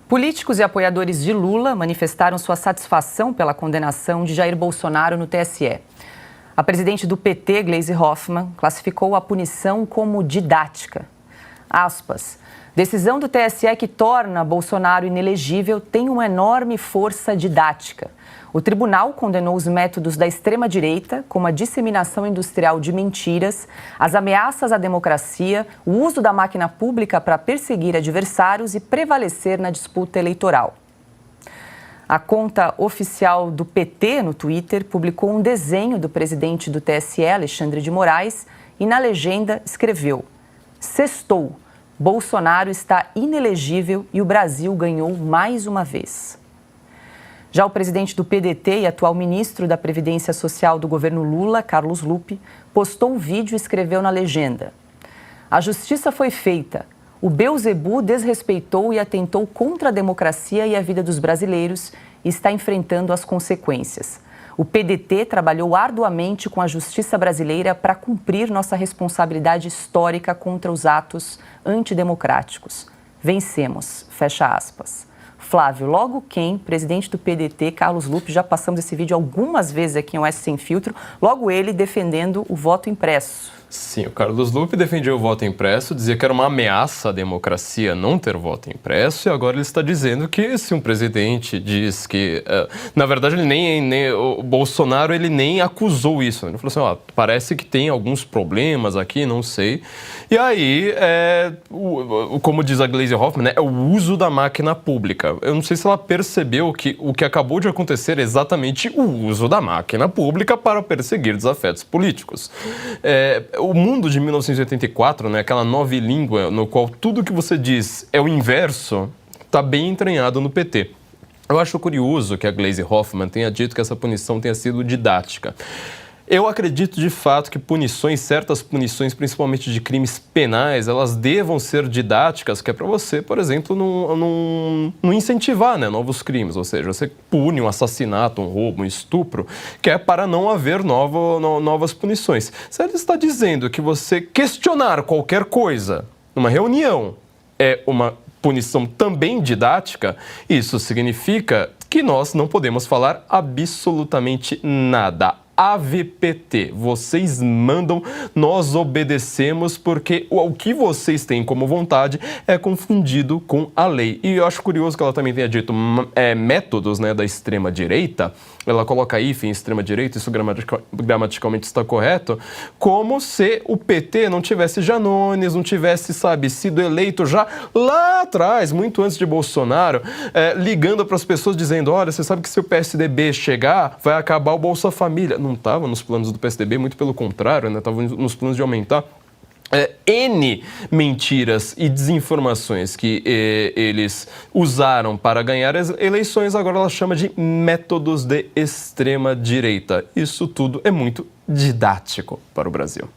Políticos e apoiadores de Lula manifestaram sua satisfação pela condenação de Jair Bolsonaro no TSE. A presidente do PT, Gleisi Hoffmann, classificou a punição como didática. Aspas, decisão do TSE que torna Bolsonaro inelegível tem uma enorme força didática. O tribunal condenou os métodos da extrema-direita, como a disseminação industrial de mentiras, as ameaças à democracia, o uso da máquina pública para perseguir adversários e prevalecer na disputa eleitoral. A conta oficial do PT no Twitter publicou um desenho do presidente do TSE, Alexandre de Moraes, e na legenda escreveu: "Sextou, Bolsonaro está inelegível e o Brasil ganhou mais uma vez." Já o presidente do PDT e atual ministro da Previdência Social do governo Lula, Carlos Lupe, postou um vídeo e escreveu na legenda: "A justiça foi feita. O Beelzebub desrespeitou e atentou contra a democracia e a vida dos brasileiros e está enfrentando as consequências. O PDT trabalhou arduamente com a justiça brasileira para cumprir nossa responsabilidade histórica contra os atos antidemocráticos. Vencemos." Fecha aspas. Flávio, logo quem, presidente do PDT, Carlos Lupe, já passamos esse vídeo algumas vezes aqui em Oeste Sem Filtro, logo ele defendendo o voto impresso. Sim, o Carlos Lupe defendia o voto impresso, dizia que era uma ameaça à democracia não ter voto impresso, e agora ele está dizendo que se um presidente diz que... na verdade, o Bolsonaro ele nem acusou isso. Ele falou assim, parece que tem alguns problemas aqui, não sei. E aí, como diz a Gleisi Hoffmann, né, é o uso da máquina pública. Eu não sei se ela percebeu que o que acabou de acontecer é exatamente o uso da máquina pública para perseguir desafetos políticos. O mundo de 1984, né, aquela nova língua no qual tudo que você diz é o inverso, está bem entranhado no PT. Eu acho curioso que a Gleisi Hoffmann tenha dito que essa punição tenha sido didática. Eu acredito de fato que certas punições, principalmente de crimes penais, elas devam ser didáticas, que é para você, por exemplo, não incentivar, né, novos crimes. Ou seja, você pune um assassinato, um roubo, um estupro, que é para não haver novas punições. Se ele está dizendo que você questionar qualquer coisa numa reunião é uma punição também didática, isso significa que nós não podemos falar absolutamente nada. AVPT, vocês mandam, nós obedecemos, porque o que vocês têm como vontade é confundido com a lei. E eu acho curioso que ela também tenha dito métodos, né, da extrema-direita, ela coloca hífen em extrema-direita, isso gramaticalmente está correto, como se o PT não tivesse Janones, não tivesse, sido eleito já lá atrás, muito antes de Bolsonaro, ligando para as pessoas dizendo, olha, você sabe que se o PSDB chegar, vai acabar o Bolsa Família. Não estava nos planos do PSDB, muito pelo contrário, né? Estava nos planos de aumentar N mentiras e desinformações que eles usaram para ganhar as eleições, agora ela chama de métodos de extrema-direita. Isso tudo é muito didático para o Brasil.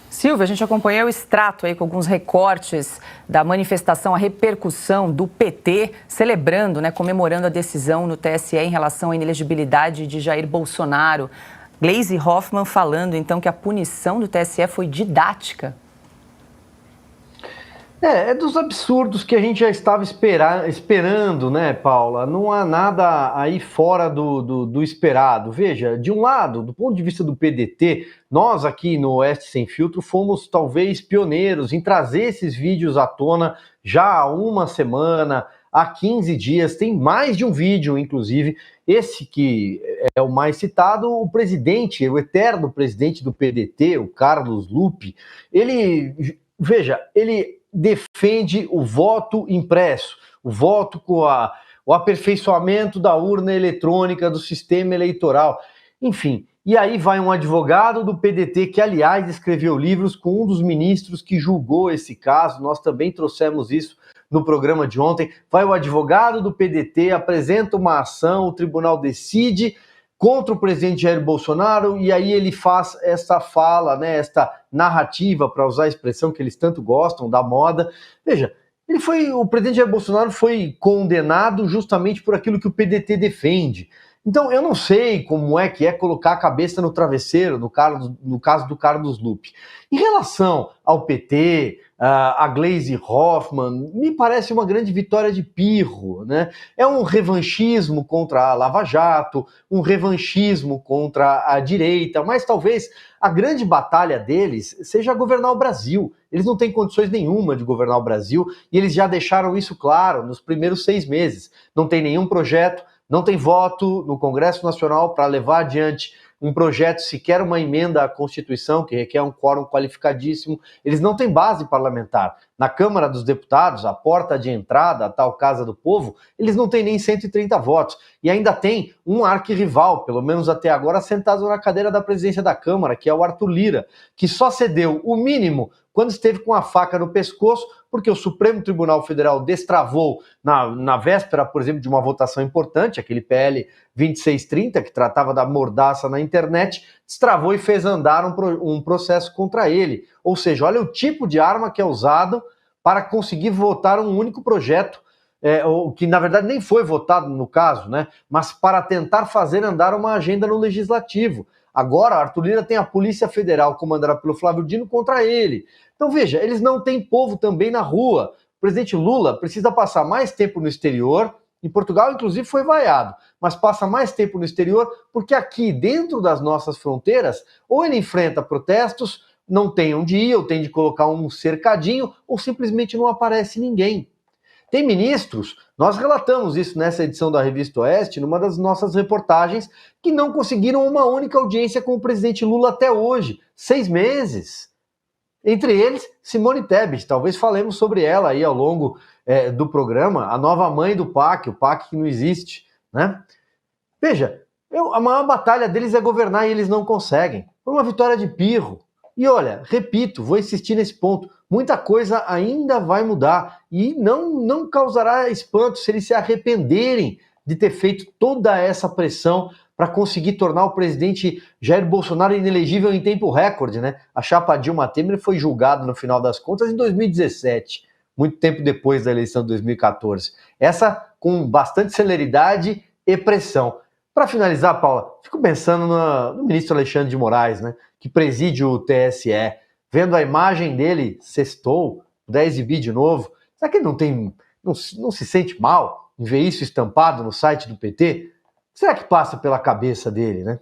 Silvia, a gente acompanhou o extrato aí com alguns recortes da manifestação, a repercussão do PT, celebrando, né, comemorando a decisão no TSE em relação à inelegibilidade de Jair Bolsonaro. Gleisi Hoffmann falando, então, que a punição do TSE foi didática. É dos absurdos que a gente já estava esperando, né, Paula? Não há nada aí fora do esperado. Veja, de um lado, do ponto de vista do PDT, nós aqui no Oeste Sem Filtro fomos talvez pioneiros em trazer esses vídeos à tona já há uma semana, há 15 dias. Tem mais de um vídeo, inclusive. Esse que é o mais citado, o presidente, o eterno presidente do PDT, o Carlos Lupe, ele defende o voto impresso, o voto com o aperfeiçoamento da urna eletrônica, do sistema eleitoral, enfim. E aí vai um advogado do PDT, que aliás escreveu livros com um dos ministros que julgou esse caso, nós também trouxemos isso no programa de ontem. Vai o advogado do PDT, apresenta uma ação, o tribunal decide contra o presidente Jair Bolsonaro, e aí ele faz essa fala, né, esta narrativa, para usar a expressão que eles tanto gostam, da moda. Veja, o presidente Jair Bolsonaro foi condenado justamente por aquilo que o PDT defende. Então, eu não sei como é que é colocar a cabeça no travesseiro, no caso do Carlos Lupe. Em relação ao PT, a Gleisi Hoffmann, me parece uma grande vitória de pirro, né? É um revanchismo contra a Lava Jato, um revanchismo contra a direita, mas talvez a grande batalha deles seja governar o Brasil. Eles não têm condições nenhuma de governar o Brasil e eles já deixaram isso claro nos primeiros 6 meses. Não tem nenhum projeto, não tem voto no Congresso Nacional para levar adiante um projeto, sequer uma emenda à Constituição, que requer um quórum qualificadíssimo. Eles não têm base parlamentar. Na Câmara dos Deputados, a porta de entrada, a tal Casa do Povo, eles não têm nem 130 votos. E ainda tem um arquirrival, pelo menos até agora, sentado na cadeira da presidência da Câmara, que é o Arthur Lira, que só cedeu o mínimo quando esteve com a faca no pescoço, porque o Supremo Tribunal Federal destravou na véspera, por exemplo, de uma votação importante, aquele PL 2630, que tratava da mordaça na internet, destravou e fez andar um processo contra ele. Ou seja, olha o tipo de arma que é usado para conseguir votar um único projeto, que na verdade nem foi votado no caso, né? Mas para tentar fazer andar uma agenda no Legislativo. Agora, Arthur Lira tem a Polícia Federal comandada pelo Flávio Dino contra ele. Então, veja, eles não têm povo também na rua. O presidente Lula precisa passar mais tempo no exterior. Em Portugal, inclusive, foi vaiado, mas passa mais tempo no exterior porque aqui, dentro das nossas fronteiras, ou ele enfrenta protestos, não tem onde ir, ou tem de colocar um cercadinho, ou simplesmente não aparece ninguém. Tem ministros, nós relatamos isso nessa edição da Revista Oeste, numa das nossas reportagens, que não conseguiram uma única audiência com o presidente Lula até hoje, 6 meses. Entre eles, Simone Tebet, talvez falemos sobre ela aí ao longo do programa, a nova mãe do PAC, o PAC que não existe, né? Veja, a maior batalha deles é governar e eles não conseguem. Foi uma vitória de pirro. E olha, repito, vou insistir nesse ponto, muita coisa ainda vai mudar e não causará espanto se eles se arrependerem de ter feito toda essa pressão para conseguir tornar o presidente Jair Bolsonaro inelegível em tempo recorde, né? A chapa Dilma Temer foi julgada no final das contas em 2017, muito tempo depois da eleição de 2014. Essa com bastante celeridade e pressão. Para finalizar, Paula, fico pensando no ministro Alexandre de Moraes, né? Que preside o TSE, vendo a imagem dele, sextou, puder exibir de novo, será que ele não se sente mal em ver isso estampado no site do PT? Será que passa pela cabeça dele, né?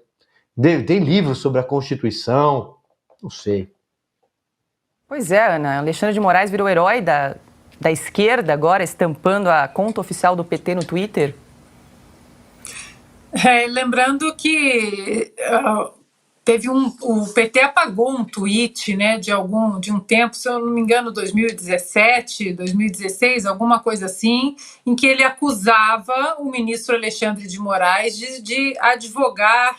Tem livros sobre a Constituição, não sei. Pois é, Ana, Alexandre de Moraes virou herói da esquerda agora, estampando a conta oficial do PT no Twitter. Lembrando que o PT apagou um tweet, né, de um tempo, se eu não me engano, 2017, 2016, alguma coisa assim, em que ele acusava o ministro Alexandre de Moraes de advogar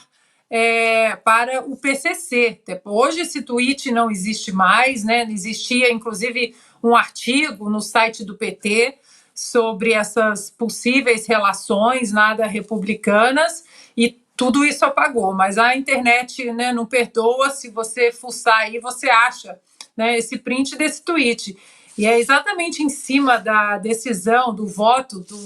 para o PCC. Hoje esse tweet não existe mais, né? Existia inclusive um artigo no site do PT sobre essas possíveis relações nada republicanas e tudo isso apagou, mas a internet, né, não perdoa. Se você fuçar aí, você acha, né, esse print desse tweet. E é exatamente em cima da decisão, do voto do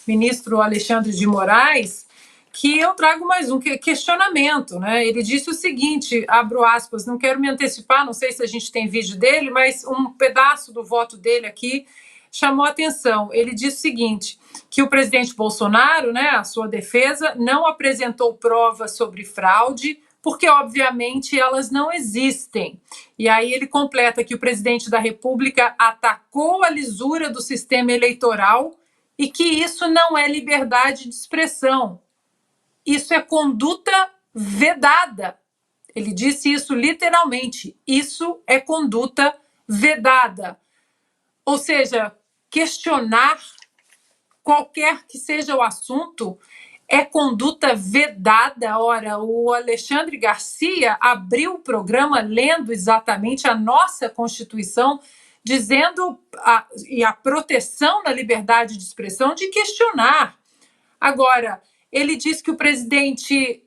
ministro Alexandre de Moraes, que eu trago mais um questionamento, né? Ele disse o seguinte, abro aspas, não quero me antecipar, não sei se a gente tem vídeo dele, mas um pedaço do voto dele aqui chamou a atenção. Ele disse o seguinte, que o presidente Bolsonaro, né, a sua defesa, não apresentou provas sobre fraude, porque, obviamente, elas não existem. E aí ele completa que o presidente da República atacou a lisura do sistema eleitoral e que isso não é liberdade de expressão. Isso é conduta vedada. Ele disse isso literalmente. Isso é conduta vedada. Ou seja, questionar qualquer que seja o assunto é conduta vedada. Ora, o Alexandre Garcia abriu o programa lendo exatamente a nossa Constituição, dizendo a proteção da liberdade de expressão de questionar. Agora, ele diz que o presidente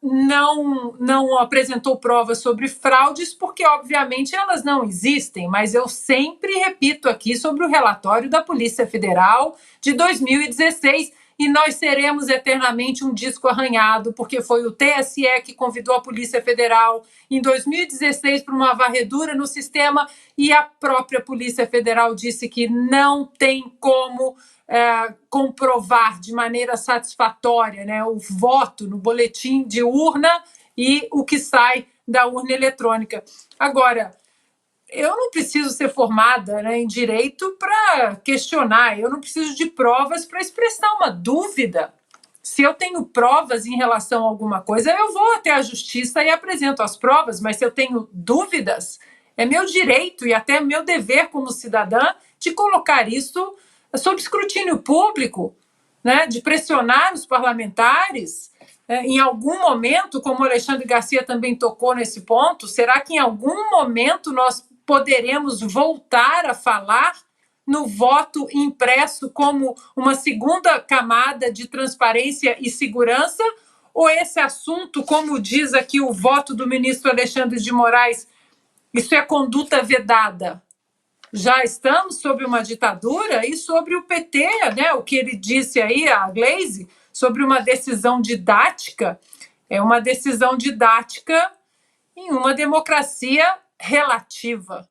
não apresentou provas sobre fraudes porque, obviamente, elas não existem, mas eu sempre repito aqui sobre o relatório da Polícia Federal de 2016 e nós seremos eternamente um disco arranhado, porque foi o TSE que convidou a Polícia Federal em 2016 para uma varredura no sistema e a própria Polícia Federal disse que não tem como comprovar de maneira satisfatória, né, o voto no boletim de urna e o que sai da urna eletrônica. Agora, eu não preciso ser formada, né, em direito para questionar, eu não preciso de provas para expressar uma dúvida. Se eu tenho provas em relação a alguma coisa, eu vou até a justiça e apresento as provas, mas se eu tenho dúvidas, é meu direito e até meu dever como cidadã de colocar isso sob escrutínio público, né, de pressionar os parlamentares. Em algum momento, como o Alexandre Garcia também tocou nesse ponto, será que em algum momento nós poderemos voltar a falar no voto impresso como uma segunda camada de transparência e segurança? Ou esse assunto, como diz aqui o voto do ministro Alexandre de Moraes, isso é conduta vedada? Já estamos sob uma ditadura? E sobre o PT, né, o que ele disse aí, a Gleisi, sobre uma decisão didática, é uma decisão didática em uma democracia relativa.